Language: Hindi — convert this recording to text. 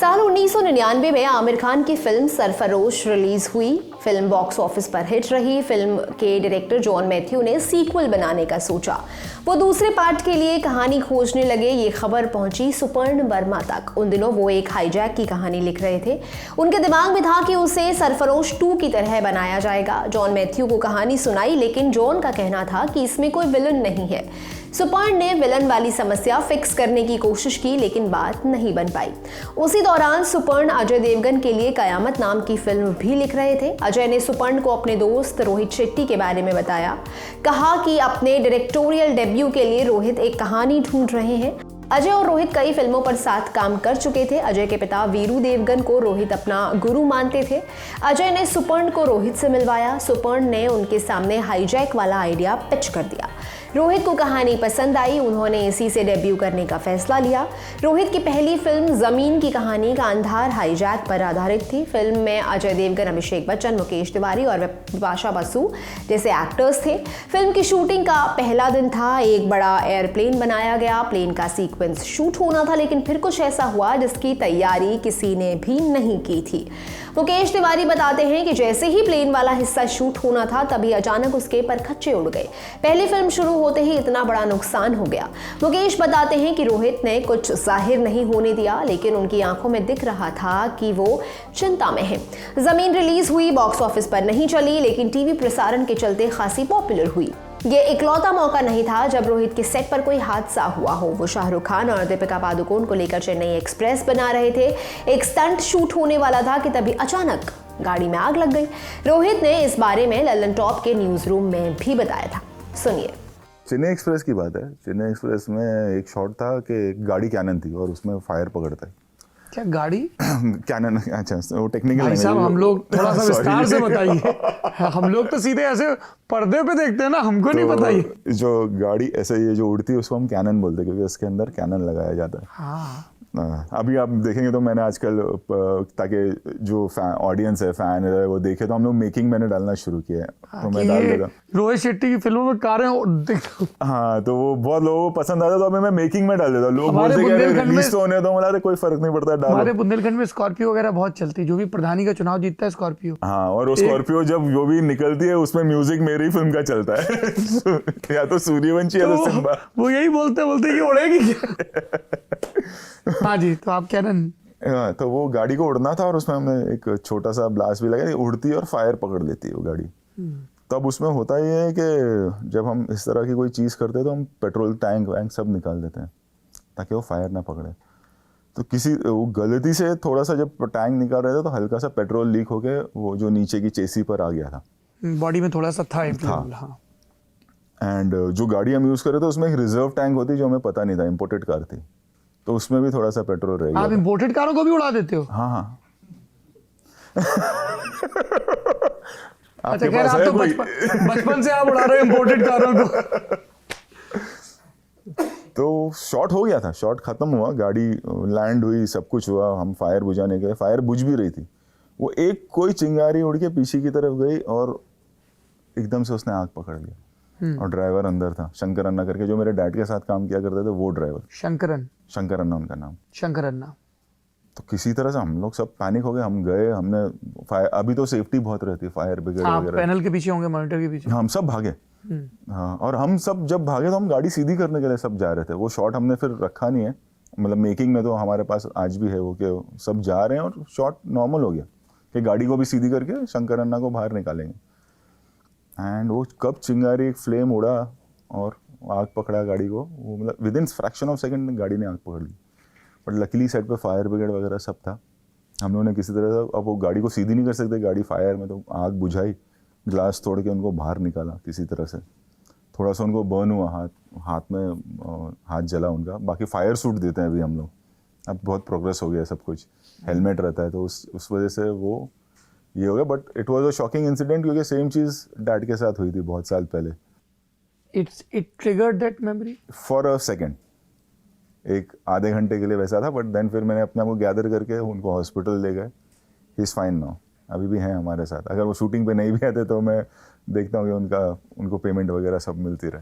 साल 1999 में आमिर खान की फिल्म सरफरोश रिलीज हुई। फिल्म बॉक्स ऑफिस पर हिट रही। फिल्म के डायरेक्टर जॉन मैथ्यू ने सीक्वल बनाने का सोचा। वो दूसरे पार्ट के लिए कहानी खोजने लगे। ये खबर पहुंची सुपर्ण वर्मा तक। उन दिनों वो एक हाईजैक की कहानी लिख रहे थे। उनके दिमाग में था कि उसे सरफरोश 2 की तरह बनाया जाएगा। जॉन मैथ्यू को कहानी सुनाई, लेकिन जॉन का कहना था कि इसमें कोई विलन नहीं है। सुपर्ण ने विलन वाली समस्या फिक्स करने की कोशिश की, लेकिन बात नहीं बन पाई। उसी दौरान सुपर्ण अजय देवगन के लिए कयामत नाम की फिल्म भी लिख रहे थे। अजय ने सुपर्ण को अपने दोस्त रोहित शेट्टी के बारे में बताया। कहा कि अपने डायरेक्टोरियल डेब्यू के लिए रोहित एक कहानी ढूंढ रहे हैं। अजय और रोहित कई फिल्मों पर साथ काम कर चुके थे। अजय के पिता वीरू देवगन को रोहित अपना गुरु मानते थे। अजय ने सुपर्ण को रोहित से मिलवाया। सुपर्ण ने उनके सामने हाईजैक वाला आइडिया पिच कर दिया। रोहित को कहानी पसंद आई। उन्होंने इसी से डेब्यू करने का फैसला लिया। रोहित की पहली फिल्म जमीन की कहानी गांधार हाईजैक पर आधारित थी। फिल्म में अजय देवगन, अभिषेक बच्चन, मुकेश तिवारी और बिपाशा बसु जैसे एक्टर्स थे। फिल्म की शूटिंग का पहला दिन था। एक बड़ा एयरप्लेन बनाया गया। प्लेन का सीक्वेंस शूट होना था, लेकिन फिर कुछ ऐसा हुआ जिसकी तैयारी किसी ने भी नहीं की थी। मुकेश तिवारी बताते हैं कि जैसे ही प्लेन वाला हिस्सा शूट होना था, तभी अचानक उसके परखच्चे उड़ गए। पहली फिल्म शुरू होते ही इतना बड़ा नुकसान हो गया। मुकेश बताते हैं कि रोहित ने कुछ जाहिर नहीं होने दिया, लेकिन उनकी आंखों में दिख रहा था कि वो चिंता में है। जमीन रिलीज हुई, बॉक्स ऑफिस पर नहीं चली, लेकिन टीवी प्रसारण के चलते खासी पॉपुलर हुई। ये इकलौता मौका नहीं था जब रोहित के सेट पर कोई हादसा हुआ हो। वो शाहरुख खान और दीपिका पादुकोण को लेकर चेन्नई एक्सप्रेस बना रहे थे। एक स्टंट शूट होने वाला था कि तभी अचानक गाड़ी में आग लग गई। रोहित ने इस बारे में ललन टॉप के न्यूज रूम में भी बताया था। सुनिए। चेन्नई एक्सप्रेस की बात है। चेन्नई एक्सप्रेस में एक शॉट था कि एक गाड़ी कैनन थी और उसमें फायर पकड़ता है। क्या गाड़ी? कैनन। अच्छा, वो टेक्निकल भाई साहब, हम लोग थोड़ा सा विस्तार से बताइए। हम लोग तो सीधे ऐसे पर्दे पे देखते हैं ना, हमको नहीं पता ये। जो गाड़ी ऐसे ये जो उड़ती है उसको हम कैनन बोलते हैं, क्योंकि उसके अंदर कैनन लगाया जाता है। हाँ। अभी आप देखेंगे तो मैंने आजकल, ताकि जो ऑडियंस है, फैन है, वो देखे, तो हम लोग मेकिंग मैंने डालना शुरू किया है। तो मैं डाल देता हूँ। रोहित शेट्टी की फिल्मों में कारें हाँ, तो वो बहुत लोगों को पसंद आता है, तो अभी मैं मेकिंग में डाल देता हूँ। लोग बोलते हैं रिलीज तो होने दो, मतलब कोई फर्क नहीं पड़ता, डालो। हमारे बुंदेलखंड में स्कॉर्पियो वगैरह बहुत चलती है। जो भी प्रधानी का चुनाव जीतता है स्कॉर्पियो। हाँ, और वो स्कॉर्पियो जब जो भी निकलती है उसमें म्यूजिक मेरी फिल्म का चलता है। या तो सूर्यवंशी या तो सिम्बा। वो यही बोलते बोलते कि उड़ेगी क्या? हाँ जी, तो आप कैनन। तो वो गाड़ी को उड़ना था और उसमें हमने एक छोटा सा ब्लास्ट भी लगाया। उड़ती है और फायर पकड़ लेती है वो गाड़ी। तब उसमें होता ये है कि जब हम इस तरह की कोई चीज़ करते हैं तो हम पेट्रोल टैंक वैंक सब निकाल देते हैं ताकि वो फायर ना पकड़े। तो वो गलती से थोड़ा सा जब टैंक निकाल रहे थे तो हल्का सा पेट्रोल लीक होके वो जो नीचे की चेसी पर आ गया था। बॉडी में थोड़ा सा था। हाँ। एंड जो गाड़ी हम यूज़ कर रहे थे उसमें एक रिजर्व टैंक होती जो हमें पता नहीं था, इम्पोर्टेड कार थी, तो उसमें भी थोड़ा सा पेट्रोल रह गया। आप इम्पोर्टेड कारों को भी उड़ा देते हो? हाँ हाँ। अच्छा, खैर, आप तो बचपन से आप उड़ा रहे हो इम्पोर्टेड कारों को। तो शॉट हो गया था, शॉट खत्म हुआ, गाड़ी लैंड हुई, सब कुछ हुआ। हम फायर बुझाने गए, फायर बुझ भी रही थी। वो एक कोई चिंगारी उड़ के पीछे की तरफ गई और एकदम से उसने आग पकड़ लिया। और ड्राइवर अंदर था, शंकर अन्ना करके, जो मेरे डैड के साथ काम किया करते थे, वो ड्राइवर। शंकर अन्ना उनका नाम। शंकर अन्ना। तो किसी तरह से हम लोग सब पैनिक हो गए। हम गए, हमने फायर, अभी तो सेफ्टी बहुत रहती है, फायर ब्रिगेड वगैरह। पैनल के पीछे होंगे, मॉनिटर के पीछे। हम सब भागे। हाँ, और हम सब जब भागे तो हम गाड़ी सीधी करने के लिए सब जा रहे थे। वो शॉट हमने फिर रखा नहीं है, मतलब मेकिंग में तो हमारे पास आज भी है वो, कि सब जा रहे हैं और शॉट नॉर्मल हो गया कि गाड़ी को भी सीधी करके शंकर अन्ना को बाहर निकालेंगे। एंड वो कब चिंगारी, एक फ्लेम उड़ा और आग पकड़ा गाड़ी को। वो मतलब with in fraction of second गाड़ी ने आग पकड़ ली। बट लकीली साइड पे फायर ब्रिगेड वगैरह सब था। हम लोगों ने किसी तरह से, अब वो गाड़ी को सीधी नहीं कर सकते, गाड़ी फायर में, तो आग बुझाई, ग्लास तोड़ के उनको बाहर निकाला किसी तरह से। थोड़ा सा उनको बर्न हुआ, हाथ में हाथ जला उनका। बाकी फायर सूट देते हैं अभी हम लोग, अब बहुत प्रोग्रेस हो गया, सब कुछ हेलमेट रहता है, तो उस वजह से वो ये हो गया। But it was a shocking incident, क्योंकि सेम चीज़ डैड के साथ हुई थी बहुत साल पहले। It triggered that memory for a second, एक आधे घंटे के लिए वैसा था। बट देन फिर मैंने अपने आप को गैदर करके उनको हॉस्पिटल ले गए। ही इज़ फाइन नाउ, अभी भी हैं हमारे साथ। अगर वो शूटिंग पे नहीं भी आते तो मैं देखता हूँ कि उनको पेमेंट वगैरह सब मिलती रहे।